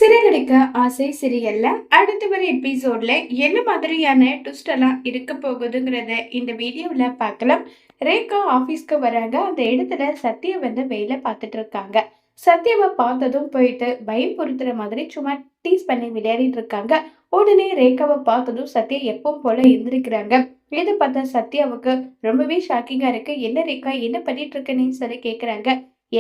சிறகடிக்க ஆசை சீரியல்ல அடுத்த வர எபிசோட்ல என்ன மாதிரியான ட்விஸ்ட் எல்லாம் இருக்க போகுதுங்கிறத இந்த வீடியோல பார்க்கலாம். ரேகா ஆபீஸ்க்கு வராங்க. அந்த இடத்துல சத்யா வந்து வேலை பார்த்துட்டு இருக்காங்க. சத்யாவை பார்த்ததும் போயிட்டு பயம் பொறுத்துற மாதிரி சும்மா டீஸ் பண்ணி விளையாடிட்டு இருக்காங்க. உடனே ரேகாவை பார்த்ததும் சத்யா எப்பவும் போல எந்திரிக்கிறாங்க. இதை பார்த்தா சத்யாவுக்கு ரொம்பவே ஷாக்கிங்கா இருக்கு. என்ன ரேகா, என்ன பண்ணிட்டு இருக்கன்னு சொல்லி கேக்குறாங்க.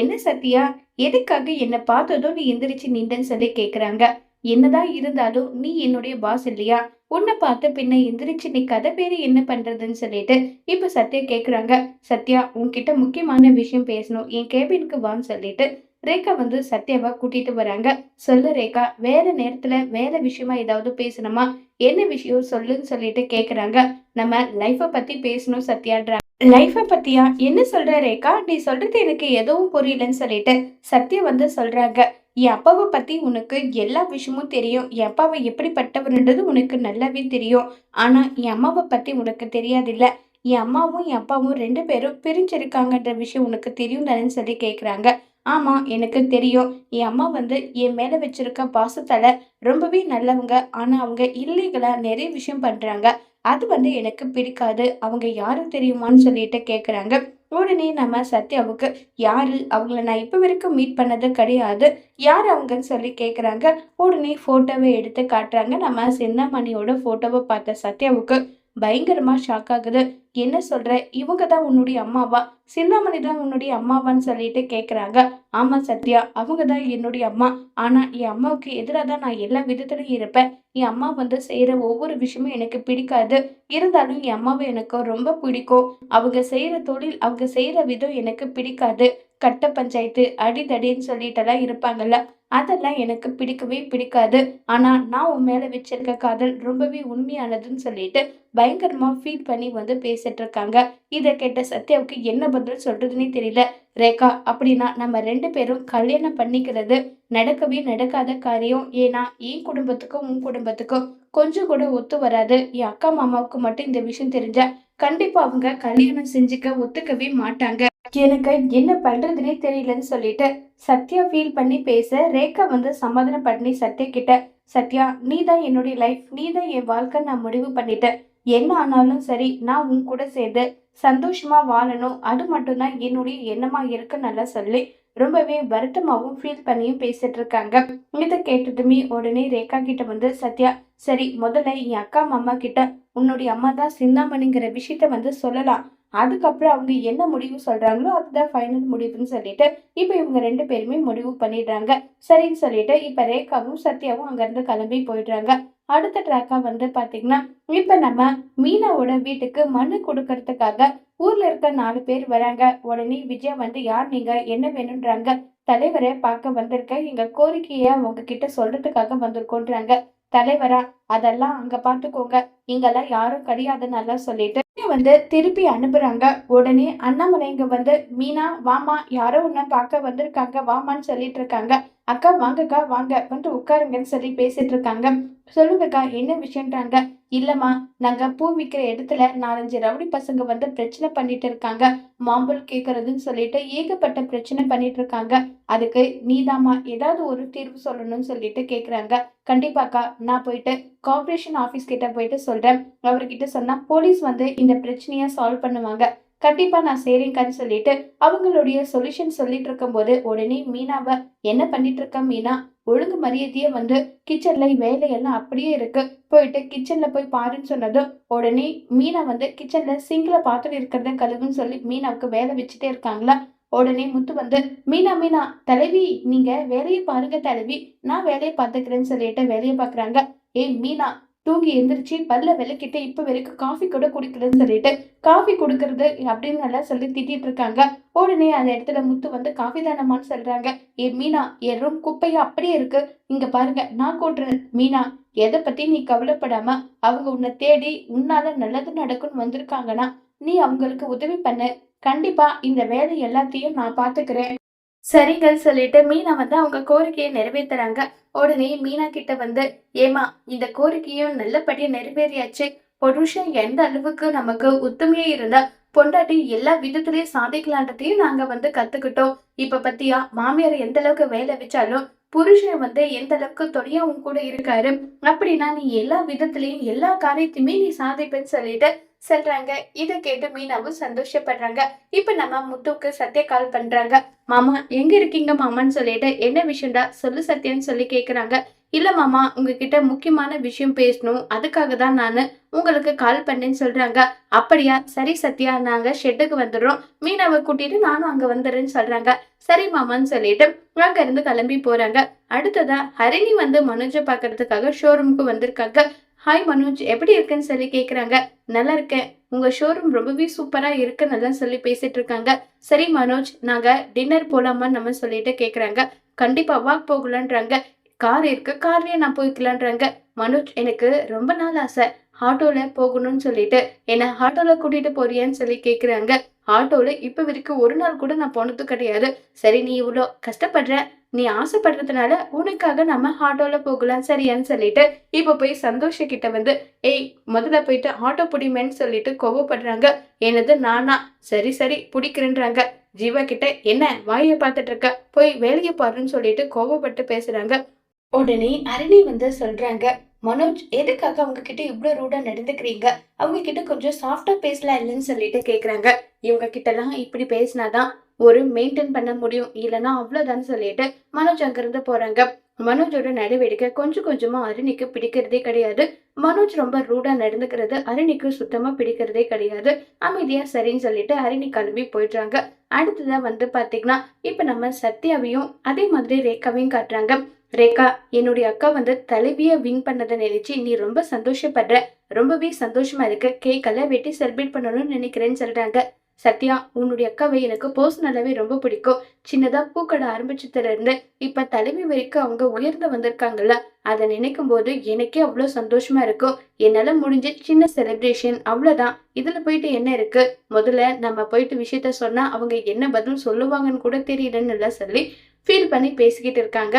என்ன சத்யா, எதுக்காக என்ன பார்த்ததும் நீ எந்திரிச்சு நின்றன்னு சொல்லி கேக்குறாங்க. என்னதான் இருந்தாலும் நீ என்னுடைய பாஸ் இல்லையா? உன்னை பார்த்த பின்ன எந்திரிச்சு நிக்காத, வேற என்ன பண்றதுன்னு சொல்லிட்டு இப்ப சத்யா கேக்குறாங்க. சத்யா, உன்கிட்ட முக்கியமான விஷயம் பேசணும், என் கேபினுக்கு வான்னு சொல்லிட்டு ரேகா வந்து சத்யாவை கூட்டிட்டு வராங்க. சொல்லு ரேகா, வேற நேரத்துல வேற விஷயமா ஏதாவது பேசணுமா? என்ன விஷயம் சொல்லுன்னு சொல்லிட்டு கேக்குறாங்க. நம்ம லைஃப பத்தி பேசணும் சத்யான்ற. லைஃப பத்தியா? என்ன சொல்ற ரேகா? நீ சொல்றது எனக்கு எதுவும் புரியலன்னு சொல்லிட்டு சத்யா வந்து சொல்றாங்க. என் அப்பாவை பத்தி உனக்கு எல்லா விஷயமும் தெரியும். என் அப்பாவை எப்படிப்பட்டவர்ன்றது உனக்கு நல்லாவே தெரியும். ஆனா என் அம்மாவை பத்தி உனக்கு தெரியாதுல்ல. என் அம்மாவும் என் அப்பாவும் 2 பேரும் பிரிஞ்சிருக்காங்கன்ற விஷயம் உனக்கு தெரியும் தானேன்னு சொல்லி கேக்குறாங்க. ஆமா, எனக்கு தெரியும். என் அம்மா வந்து என் மேல வச்சிருக்க பாசத்தால ரொம்பவே நல்லவங்க. ஆனா அவங்க இல்லீகலா நிறைய விஷயம் பண்றாங்க. அது வந்து எனக்கு பிடிக்காது. அவங்க யாரு தெரியுமான்னு சொல்லிட்டு கேட்குறாங்க. உடனே நம்ம சத்யாவுக்கு, யாரு? அவங்கள நான் இப்ப வரைக்கும் மீட் பண்ணது கிடையாது. யார் அவங்கன்னு சொல்லி கேட்குறாங்க. உடனே ஃபோட்டோவ எடுத்து காட்டுறாங்க. நம்ம சிந்தாமணியோட ஃபோட்டோவ பார்த்த சத்யாவுக்கு பயங்கரமா ஷாக் ஆகுது. என்ன சொல்ற? இவங்க தான் உன்னுடைய அம்மாவா? சிந்தாமணி தான் உன்னுடைய அம்மாவான்னு சொல்லிட்டு கேட்குறாங்க. ஆமா சத்யா, அவங்க தான் என்னுடைய அம்மா. ஆனா என் அம்மாவுக்கு எதிரா தான் நான் எல்லா விதத்துலயும் இருப்பேன். என் அம்மா வந்து செய்யற ஒவ்வொரு விஷயமும் எனக்கு பிடிக்காது. இருந்தாலும் என் அம்மாவை எனக்கு ரொம்ப பிடிக்கும். அவங்க செய்யற தொழில், அவங்க செய்யற விதம் எனக்கு பிடிக்காது. கட்ட பஞ்சாயத்து, அடிதடின்னு சொல்லிட்டெல்லாம் இருப்பாங்கல்ல. அதெல்லாம் எனக்கு பிடிக்கவே பிடிக்காது. ஆனா நான் உன் மேல வச்சிருக்க காதல் ரொம்பவே உண்மையானதுன்னு சொல்லிட்டு பயங்கரமா ஃபீல் பண்ணி வந்து பேசிட்டு இருக்காங்க. இத கேட்ட சத்யாவுக்கு என்ன பதில் சொல்றதுன்னே தெரியல. ரேகா, அப்படின்னா நம்ம 2 பேரும் கல்யாணம் பண்ணிக்கிறது நடக்கவே நடக்காத காரியம். ஏன்னா என் குடும்பத்துக்கும் உன் குடும்பத்துக்கும் கொஞ்சம் கூட ஒத்து வராது. என் அக்கா மாமாவுக்கு மட்டும் இந்த விஷயம் தெரிஞ்சா கண்டிப்பா அவங்க கல்யாணம் செஞ்சுக்க ஒத்துக்கவே மாட்டாங்க. எனக்கு என்ன பண்றதுன்னே தெரியலன்னு சொல்லிட்டு சத்யா ஃபீல் பண்ணி பேச, ரேகா வந்து சமாதானம் பண்ணி சத்யா கிட்ட, சத்யா, நீ தான் என்னுடைய லைஃப், நீ தான் என் வாழ்க்கை, நான் முடிவு பண்ணிட்டேன். என்ன ஆனாலும் சரி, நான் உன் கூட சேர்ந்து சந்தோஷமா வாழணும், அது மட்டும்தான் என்னுடைய எண்ணமா இருக்கு நல்லா சொல்லி ரொம்பவே வருத்தமாவும் ஃபீல் பண்ணியும் பேசிட்டு இருக்காங்க. இதை கேட்டதுமே உடனே ரேகா கிட்ட வந்து சத்யா, சரி முதல்ல என் அக்கா மாமா கிட்ட உன்னுடைய அம்மா தான் சிந்தாமணிங்கிற விஷயத்த வந்து சொல்லலாம். அதுக்கப்புறம் அவங்க என்ன முடிவு சொல்றாங்களோ அதுதான் ஃபைனல் முடிவுன்னு சொல்லிட்டு இப்ப இவங்க 2 பேருமே முடிவு பண்ணிடுறாங்க. சரின்னு சொல்லிட்டு இப்ப ரேகாவும் சத்யாவும் அங்கிருந்து கிளம்பி போயிடுறாங்க. அடுத்த ட்ராக்கா வந்து பாத்தீங்கன்னா, இப்ப நம்ம மீனாவோட வீட்டுக்கு மனு கொடுக்கறதுக்காக ஊர்ல இருக்க 4 பேர் வராங்க. உடனே விஜயா வந்து, யார் நீங்க, என்ன வேணும்ன்றாங்க. தலைவரை பார்க்க வந்திருக்கேன், எங்க கோரிக்கைய உங்ககிட்ட சொல்றதுக்காக வந்திருக்கோன்றாங்க. தலைவரா? அதெல்லாம் அங்க பாத்துக்கோங்க, இங்கெல்லாம் யாரும் கிடையாதுன்னு சொல்லிட்டு வந்து திருப்பி அனுப்புறாங்க. உடனே அண்ணாமலை இங்க வந்து, மீனா வாமா, யாரோ உன்னை பார்க்க வந்திருக்காங்க வாமான்னு சொல்லிட்டு இருக்காங்க. அக்கா வாங்கக்கா, வாங்க வந்து உட்காருங்கன்னு சொல்லி பேசிட்டு இருக்காங்க. சொல்லுங்கக்கா, என்ன விஷயம்ன்றாங்க. இல்லம்மா, நாங்க பூ விக்கிற இடத்துல 4-5 ரவுடி பசங்க வந்து பிரச்சனை பண்ணிட்டு இருக்காங்க. மாம்பழம் கேக்குறதுன்னு சொல்லிட்டு ஏகப்பட்ட பிரச்சனை பண்ணிட்டு இருக்காங்க. அதுக்கு நீதாம்மா ஏதாவது ஒரு தீர்வு சொல்லணும்னு சொல்லிட்டு கேக்குறாங்க. கண்டிப்பாக்கா, நான் போயிட்டு கார்ப்பரேஷன் ஆபீஸ் கிட்ட போயிட்டு சொல்றேன். அவர்கிட்ட சொன்னா போலீஸ் வந்து இந்த பிரச்சனைய சால்வ் பண்ணுவாங்க. கண்டிப்பா நான் செய்றேன்க்கான்னு சொல்லிட்டு அவங்களுடைய சொல்யூஷன் சொல்லிட்டு இருக்கும்போது உடனே மீனாவ, என்ன பண்ணிட்டு இருக்க மீனா? ஒழுங்கு மரியாதையா வந்து கிச்சன்ல வேலையெல்லாம் அப்படியே இருக்கு, போயிட்டு கிச்சன்ல போய் பாருன்னு சொன்னதும் உடனே மீனா வந்து கிச்சன்ல சிங்க்ல பாத்திரம் இருக்கிறத கழுவுன்னு சொல்லி மீனாவுக்கு வேலை வச்சுட்டே இருக்காங்களா. உடனே முத்து வந்து, மீனா மீனா தலைவி, நீங்க வேலையை பாருங்க தலைவி, நான் வேலையை பார்த்துக்கிறேன்னு சொல்லிட்டு வேலையை பாக்குறாங்க. ஏய் மீனா, தூங்கி எந்திரிச்சு பல்ல விளக்கிட்டு இப்ப வரைக்கும் காஃபி கூட குடிக்கலன்னு சொல்லிட்டு காஃபி குடுக்கறது அப்படின்னு நல்லா சொல்லி திட்டிட்டு இருக்காங்க. உடனே அந்த இடத்துல முத்து வந்து, காஃபி தானம்மான்னு சொல்றாங்க. ஏ மீனா, என் ரூம் குப்பையா அப்படியே இருக்கு, இங்க பாருங்க நான் கூட்டுறேன். மீனா, எதை பத்தி நீ கவலைப்படாம, அவங்க உன்னை தேடி உன்னால நல்லது நடக்கும்னு வந்திருக்காங்கன்னா நீ அவங்களுக்கு உதவி பண்ணு. கண்டிப்பா இந்த வேலை எல்லாத்தையும் நான் பாத்துக்கிறேன். சரிங்கன்னு சொல்லிட்டு மீனா வந்து அவங்க கோரிக்கையை நிறைவேத்துறாங்க. உடனே மீனா கிட்ட வந்து, ஏமா, இந்த கோரிக்கையும் நல்லபடியா நிறைவேறியாச்சு. புருஷன் எந்த அளவுக்கு நமக்கு ஒத்துமையா இருந்தா பொண்டாட்டி எல்லா விதத்திலயும் சாதிக்கலான்றதையும் நாங்க வந்து கத்துக்கிட்டோம். இப்ப பத்தியா, மாமியார் எந்த அளவுக்கு வேலை வச்சாலும் புருஷன் வந்து எந்த அளவுக்கு துணையா உன் கூட இருக்காரு அப்படின்னா நீ எல்லா விதத்திலயும் எல்லா காரியத்தையுமே நீ சாதிப்பேன்னு சொல்லிட்டு சொல்றாங்க. இத கேட்டு மீனாவும் சந்தோஷப்படுறாங்க. இப்ப நம்ம முத்துவுக்கு சத்யா கால் பண்றாங்க. மாமா எங்க இருக்கீங்க மாமான்னு சொல்லிட்டு, என்ன விஷயம்டா சொல்லு சத்யான்னு சொல்லி கேக்குறாங்க. இல்ல மாமா உங்ககிட்ட முக்கியமான விஷயம் பேசணும். அதுக்காக தான் நானு உங்களுக்கு கால் பண்ணேன்னு சொல்றாங்க. அப்படியா சரி சத்யா நாங்க ஷெட்டுக்கு வந்துடுறோம். மீனாவை கூட்டிட்டு நானும் அங்க வந்துடுறேன்னு சொல்றாங்க. சரி மாமான்னு சொல்லிட்டு அங்க இருந்து கிளம்பி போறாங்க. அடுத்ததா ஹரிணி வந்து மனோஜை பாக்குறதுக்காக ஷோரூமுக்கு வந்திருக்காங்க. ஹாய் மனோஜ் எப்படி இருக்குன்னு சொல்லி கேக்குறாங்க. நல்லா இருக்கேன். உங்க ஷோரூம் ரொம்பவே சூப்பரா இருக்குன்னு நல்லா சொல்லி பேசிட்டு இருக்காங்க. சரி மனோஜ் நாங்க டின்னர் போலாமான்னு நம்ம சொல்லிட்டு கேக்குறாங்க. கண்டிப்பா வா போகலான்றாங்க. கார் இருக்கு கார்லயே நான் போய்க்கலான்றாங்க. மனோஜ் எனக்கு ரொம்ப நாள் ஆசை ஆட்டோல போகணும்னு சொல்லிட்டு என்ன ஆட்டோல கூட்டிட்டு போறியான்னு சொல்லி கேக்குறாங்க. ஆட்டோல இப்ப வரைக்கும் ஒரு நாள் கூட நான் போனது கிடையாது. சரி நீ இவ்வளோ கஷ்டப்படுற நீ ஆசைப்படுறதுனால உனக்காக நம்ம ஆட்டோல போகலாம் சரியான்னு சொல்லிட்டு இப்ப போய் சந்தோஷ கிட்ட வந்து ஏய் முதல்ல போயிட்டு ஆட்டோ பிடிமேன்னு சொல்லிட்டு கோவப்படுறாங்க. எனது நானா சரி சரி பிடிக்கிறேன்றாங்க. ஜீவா கிட்ட என்ன வாயை பார்த்துட்டு இருக்க போய் வேலையை பாருன்னு சொல்லிட்டு கோவப்பட்டு பேசுறாங்க. உடனே அருணி வந்து சொல்றாங்க. மனோஜ் எதுக்காக அவங்க கிட்ட இவ்வளவு ரூடா நடந்துக்கிறீங்க? அவங்க கிட்ட கொஞ்சம் சாஃப்டா பேசலாம் இல்லைன்னு சொல்லிட்டு கேக்குறாங்க. இவங்க கிட்ட எல்லாம் இப்படி பேசினாதான் ஒரு மெயின்டைன் பண்ண முடியும் இல்லைன்னா அவ்வளவுதான் சொல்லிட்டு மனோஜ் அங்கிருந்து போறாங்க. மனோஜோட நடவடிக்கை கொஞ்சம் கொஞ்சமா அருணிக்கு பிடிக்கிறதே கிடையாது. மனோஜ் ரொம்ப ரூடா நடந்துக்கிறது அருணிக்கு சுத்தமா பிடிக்கிறதே கிடையாது. அமைதியா சரின்னு சொல்லிட்டு அருணி கிளம்பி போயிடுறாங்க. அடுத்ததான் வந்து பாத்தீங்கன்னா இப்ப நம்ம சத்யாவையும் அதே மாதிரி ரேகாவையும் காட்டுறாங்க. ரேகா என்னுடைய அக்கா வந்து தலைவிய வின் பண்ணதை நினைச்சு நீ ரொம்ப சந்தோஷப்படுற. ரொம்பவே சந்தோஷமா இருக்கு. கேக்கெல்லாம் வெட்டி செலிப்ரேட் பண்ணணும்னு நினைக்கிறேன்னு சொல்றாங்க. சத்யா உன்னுடைய அக்காவை எனக்கு பர்சனலாவே ரொம்ப பிடிக்கும். சின்னதா பூக்கடை ஆரம்பிச்சதுல இருந்து இப்ப தலைவி வரைக்கும் அவங்க உயர்ந்து வந்திருக்காங்கல்ல, அதை நினைக்கும் போது எனக்கே அவ்வளவு சந்தோஷமா இருக்கும். என்னால முடிஞ்ச சின்ன செலிப்ரேஷன் அவ்வளவுதான். இதுல போயிட்டு என்ன இருக்கு? முதல்ல நம்ம போயிட்டு விஷயத்த சொன்னா அவங்க என்ன பதில் சொல்லுவாங்கன்னு கூட தெரியலன்னு சொல்லி ஃபீல் பண்ணி பேசிக்கிட்டு இருக்காங்க.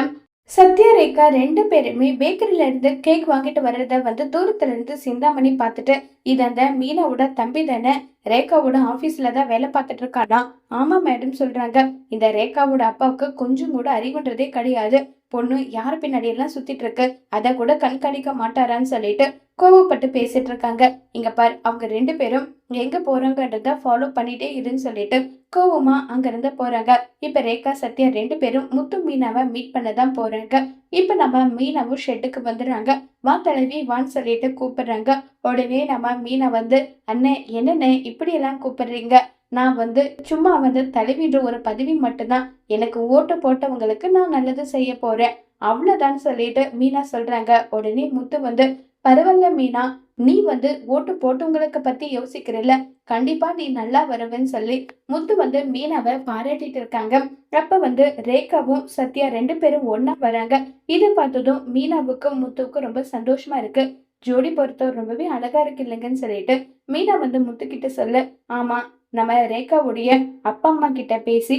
சத்யா ரேகா ரெண்டு பேருமே பேக்கரியில இருந்து கேக் வாங்கிட்டு வர்றத வந்து தூரத்துல இருந்து சிந்தாமணி பார்த்துட்டு இது அந்த மீனாவோட தம்பி தானே, ரேகாவோட ஆபீஸ்ல தான் வேலை பார்த்துட்டு இருக்கானா? ஆமா மேடம் சொல்றாங்க. இந்த ரேகாவோட அப்பாவுக்கு கொஞ்சம் கூட அறிவுன்றதே கிடையாது. பொண்ணு யாரு பின்னாடி எல்லாம் சுத்திட்டு இருக்கு அத கூட கண்காணிக்க மாட்டாரான்னு சொல்லிட்டு கோவப்பட்டு பேசிட்டு இருக்காங்க. இங்க பார் அவங்க ரெண்டு பேரும் எங்க போறாங்கன்றத ஃபாலோ பண்ணிட்டே இருன்னு சொல்லிட்டு கோவமா அங்க இருந்து போறாங்க. இப்ப ரேகா சத்யா ரெண்டு பேரும் முத்து மீனாவை மீட் பண்ணதான் போறாங்க. இப்ப நம்ம மீனாவும் ஷெட்டுக்கு வந்துடுறாங்க. வா தலைவி வான்னு சொல்லிட்டு கூப்பிடுறாங்க. உடனே நம்ம மீனா வந்து அண்ணே என்னண்ணே இப்படி எல்லாம் கூப்பிடுறீங்க? நான் வந்து சும்மா வந்து தலைவின்ற ஒரு பதவி மட்டும்தான். எனக்கு ஓட்டு போட்டவங்களுக்கு நான் நல்லது செய்ய போறேன் அவ்வளவுதான் சொல்லிட்டு மீனா சொல்றாங்க. உடனே முத்து வந்து பரவாயில்ல மீனா, நீ வந்து ஓட்டு போட்டவங்களுக்கு பத்தி யோசிக்கிறல்ல, கண்டிப்பா நீ நல்லா வருவேன்னு சொல்லி முத்து வந்து மீனாவை பாராட்டிட்டு இருக்காங்க. அப்ப வந்து ரேகாவும் சத்யா ரெண்டு பேரும் ஒன்னா வராங்க. இதை பார்த்ததும் மீனாவுக்கும் முத்துவுக்கும் ரொம்ப சந்தோஷமா இருக்கு. ஜோடி பொறுத்தவரை ரொம்பவே அழகா இருக்கு இல்லைங்கன்னு சொல்லிட்டு மீனா வந்து முத்துக்கிட்ட சொல்ல, ஆமா நம்ம ரேகாவுடைய அப்பா அம்மா கிட்ட பேசி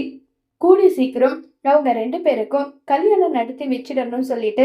கூடி சீக்கிரம் அவங்க ரெண்டு பேருக்கும் கல்யாணம் நடத்தி வச்சிடணும்னு சொல்லிட்டு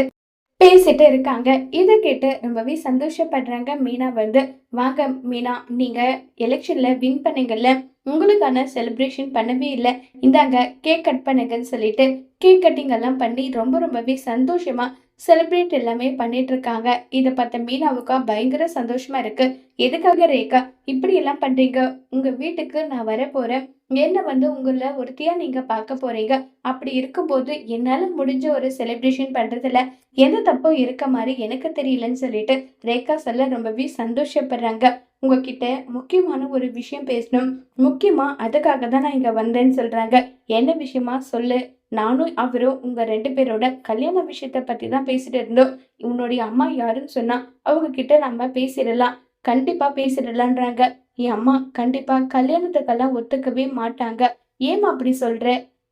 பேசிட்டு இருக்காங்க. இதை கேட்டு ரொம்பவே சந்தோஷப்படுறாங்க. மீனா வந்து வாங்க மீனா நீங்க எலெக்ஷன்ல வின் பண்ணீங்கல்ல, உங்களுக்கான செலிப்ரேஷன் பண்ணவே இல்லை, இந்தாங்க கேக் கட் பண்ணுங்கன்னு சொல்லிட்டு கேக் கட்டிங் எல்லாம் பண்ணி ரொம்பவே சந்தோஷமா செலிப்ரேட் எல்லாமே பண்ணிட்டு இருக்காங்க. இதை பார்த்த மீனாவுக்கா பயங்கர சந்தோஷமா இருக்கு. எதுக்காக ரேகா இப்படி எல்லாம் பண்றீங்க? உங்க வீட்டுக்கு நான் வர போறேன். என்ன வந்து உங்கள ஒருத்தியா நீங்க பார்க்க போறீங்க. அப்படி இருக்கும்போது என்னால முடிஞ்ச ஒரு செலிப்ரேஷன் பண்றதுல எந்த தப்பும் இருக்க மாதிரி எனக்கு தெரியலன்னு சொல்லிட்டு ரேகா சொல்ல ரொம்பவே சந்தோஷப்படுறாங்க. உங்ககிட்ட முக்கியமான ஒரு விஷயம் பேசணும். முக்கியமா அதுக்காக தான் நான் இங்க வந்தேன்னு சொல்றாங்க. என்ன விஷயமா சொல்லு. நானும் அவரும் உங்க ரெண்டு பேரோட கல்யாண விஷயத்த பத்தி தான் பேசிட்டு இருந்தோம். உன்னுடைய அம்மா யாருன்னு சொன்னா அவங்க கிட்ட நம்ம பேசிடலாம். கண்டிப்பா பேசிடலான்றாங்க. என் அம்மா கண்டிப்பா கல்யாணத்துக்கெல்லாம் ஒத்துக்கவே மாட்டாங்க. ஏமா அப்படி சொல்ற?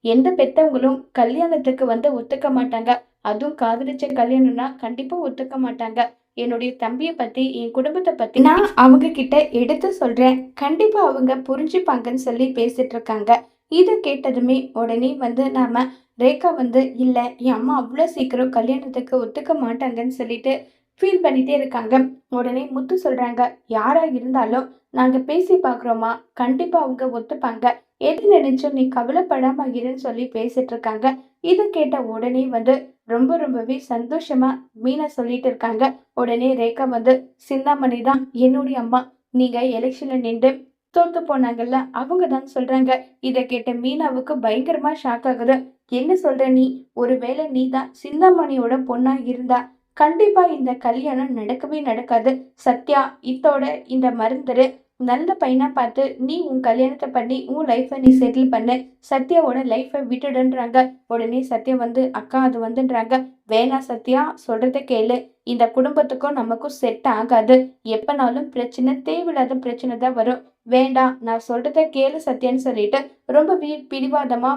எந்த பெத்தவங்களும் கல்யாணத்துக்கு வந்து ஒத்துக்க மாட்டாங்க. அதுவும் காதலிச்ச கல்யாணம்னா கண்டிப்பா ஒத்துக்க மாட்டாங்க. என்னுடைய தம்பிய பத்தி என் குடும்பத்தை பத்தி நான் அவங்க கிட்ட எடுத்து சொல்றேன். கண்டிப்பா அவங்க புரிஞ்சுப்பாங்கன்னு சொல்லி பேசிட்டு இருக்காங்க. இதை கேட்டதுமே உடனே வந்து நாம ரேகா வந்து இல்ல என் அம்மா அவ்வளவு சீக்கிரம் கல்யாணத்துக்கு ஒத்துக்க மாட்டாங்கன்னு சொல்லிட்டு ஃபீல் பண்ணிட்டே இருக்காங்க. உடனே முத்து சொல்றாங்க. யாரா இருந்தாலும் நாங்க பேசி பாக்குறோமா, கண்டிப்பா அவங்க ஒத்துப்பாங்க. எது நினைச்சும் நீ கவலைப்படாம இருன்னு சொல்லி பேசிட்டு இருக்காங்க. இதை கேட்ட உடனே ரொம்பவே சந்தோஷமா மீனா சொல்லிட்டு இருக்காங்க. உடனே ரேகா சிந்தாமணி தான் என்னுடைய அம்மா. நீங்க எலெக்ஷன்ல நின்று தோத்து போனாங்கல்ல, அவங்க தான் சொல்றாங்க. இதை கேட்ட மீனாவுக்கு பயங்கரமா ஷாக் ஆகுது. என்ன சொல்ற நீ? ஒருவேளை நீ தான் சிந்தாமணியோட பொண்ணா இருந்தா கண்டிப்பா இந்த கல்யாணம் நடக்கவே நடக்காது. சத்யா இத்தோட இந்த மருந்தரு நல்ல பையனா பார்த்து நீ உன் கல்யாணத்தை பண்ணி உன் லைஃபை நீ செட்டில் பண்ணு. சத்யாவோட லைஃபை விட்டுடுன்றாங்க. உடனே சத்யா அக்கா அது வந்துன்றாங்க. வேணா சத்யா, சொல்றத கேளு. இந்த குடும்பத்துக்கும் நமக்கும் செட் ஆகாது. எப்பனாலும் பிரச்சனை, தேவையில்லாத பிரச்சனை தான் வரும். வேண்டாம், நான் சொல்றத கேளு சத்யான்னு சொல்லிட்டு ரொம்பவே பிடிவாதமா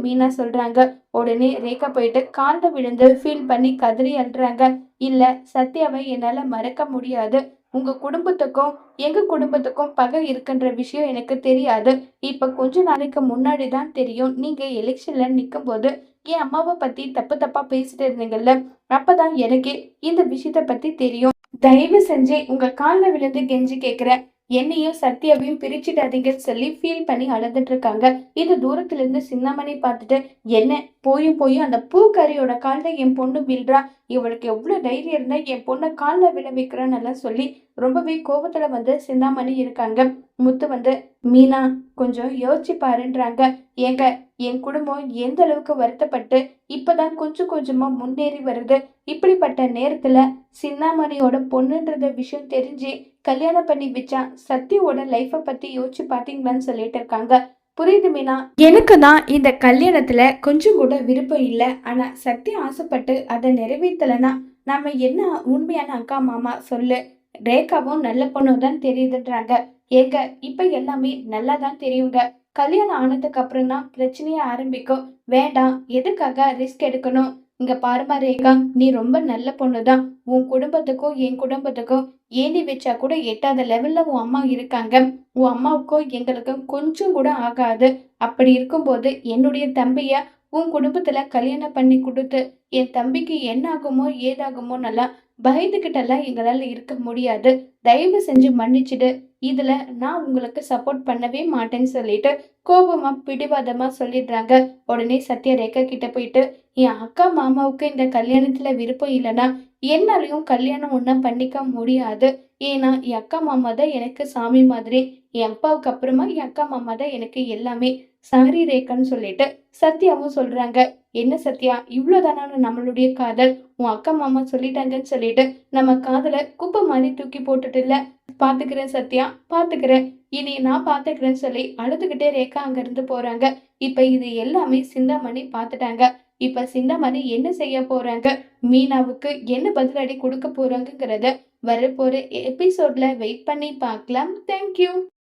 மீனா சொல்றாங்க. உடனே ரேகா போயிட்டு கால்ல விழுந்து ஃபீல் பண்ணி கதறி அழுறாங்க. இல்ல, சத்யாவை என்னால மறக்க முடியாது. உங்க குடும்பத்துக்கும் எங்க குடும்பத்துக்கும் பகை இருக்குன்ற விஷயம் எனக்கு தெரியாது. இப்ப கொஞ்ச நாளைக்கு முன்னாடி தான் தெரியும். நீங்க எலெக்ஷன்ல நிக்கும் போது என் அம்மாவை பத்தி தப்பு தப்பா பேசிட்டு இருந்தீங்கல்ல, அப்பதான் எனக்கு இந்த விஷயத்த பத்தி தெரியும். தயவு செஞ்சு உங்க கால்ல விழுந்து கெஞ்சி கேக்குறேன். என்னையும் சத்யாவையும் பிரிச்சுடாதீங்கன்னு சொல்லி ஃபீல் பண்ணி அழுதுட்டு இருக்காங்க. இது தூரத்துல இருந்து சிந்தாமணி பார்த்துட்டு, என்ன போயும் அந்த பூக்காரியோட கால்ல என் பொண்ணு விழுறா, இவளுக்கு எவ்வளவு தைரியம் இருந்தா என் பொண்ணை கால்ல விழ வைக்கிறான்னு எல்லாம் சொல்லி ரொம்பவே கோபத்துல சிந்தாமணி இருக்காங்க. முத்து மீனா கொஞ்சம் யோசிச்சு பாருன்றாங்க. ஏங்க, என் குடும்பம் எந்த அளவுக்கு வருத்தப்பட்டு இப்பதான் கொஞ்சம் கொஞ்சமா முன்னேறி வருது. இப்படிப்பட்ட நேரத்துல சிந்தாமணியோட பொண்ணுன்றத விஷயம் தெரிஞ்சு கல்யாணம் பண்ணி வச்சா சத்யாவோட லைஃப பத்தி யோசிச்சு பாத்தீங்களான்னு சொல்லிட்டு இருக்காங்க. புரியுது மீனா, எனக்கு தான் இந்த கல்யாணத்துல கொஞ்சம் கூட விருப்பம் இல்ல. ஆனா சத்யா ஆசைப்பட்டு அதை நிறைவேற்றலனா நாம என்ன உண்மையான அக்கா மாமா சொல்லு. ரேகாவும் நல்ல பொண்ணு தான் தெரியுதுன்றாங்க. ஏங்க, இப்ப எல்லாமே நல்லா தான் தெரியுங்க. கல்யாணம் ஆனதுக்கு அப்புறம் தான் பிரச்சனையே ஆரம்பிக்கும். வேண்டாம், எதுக்காக ரிஸ்க் எடுக்கணும்? இங்க பாருமா ரேகா, நீ ரொம்ப நல்ல பொண்ணுதான். உன் குடும்பத்துக்கும் என் குடும்பத்துக்கும் ஏணி வச்சா கூட எட்டாத லெவல்ல உன் அம்மா இருக்காங்க. உன் அம்மாவுக்கும் எங்களுக்கும் கொஞ்சம் கூட ஆகாது. அப்படி இருக்கும்போது என்னுடைய தம்பிய உன் குடும்பத்துல கல்யாணம் பண்ணி கொடுத்து என் தம்பிக்கு என்ன ஆகுமோ ஏதாகுமோ நல்லா பயந்துகிட்டெல்லாம் எங்களால இருக்க முடியாது. தயவு செஞ்சு மன்னிச்சுடு. இதுல நான் உங்களுக்கு சப்போர்ட் பண்ணவே மாட்டேன்னு சொல்லிட்டு கோபமா பிடிவாதமா சொல்லிடுறாங்க. உடனே சத்யா ரேகா கிட்ட போயிட்டு, என் அக்கா மாமாவுக்கு இந்த கல்யாணத்துல விருப்பம் இல்லைன்னா என்னாலையும் கல்யாணம் ஒன்றும் பண்ணிக்க முடியாது. ஏன்னா என் அக்கா மாமா தான் எனக்கு சாமி மாதிரி. என் அப்பாவுக்கு அப்புறமா என் அக்கா மாமா தான் எனக்கு எல்லாமே. சாரி ரேகான்னு சொல்லிட்டு சத்யாவும் சொல்றாங்க. என்ன சத்யா, இவ்வளவுதானா நம்மளுடைய காதல்? உன் அக்கா மாமா சொல்லிட்டாங்கன்னு சொல்லிட்டு நம்ம காதல குப்பை மாதிரி தூக்கி போட்டுட்டு இல்ல. பாத்துக்கிறேன் சத்யா, பாத்துக்கிறேன். இனி நான் பாத்துக்கிறேன்னு சொல்லி அழுதுகிட்டே ரேகா அங்க இருந்து போறாங்க. இப்ப இது எல்லாமே சிந்தாமணி பாத்துட்டாங்க. இப்ப சிந்தாமணி என்ன செய்ய போறாங்க, மீனாவுக்கு என்ன பதிலடி கொடுக்க போறாங்கிறத வரப்போற எபிசோட்ல வெயிட் பண்ணி பார்க்கலாம். தேங்க்யூ.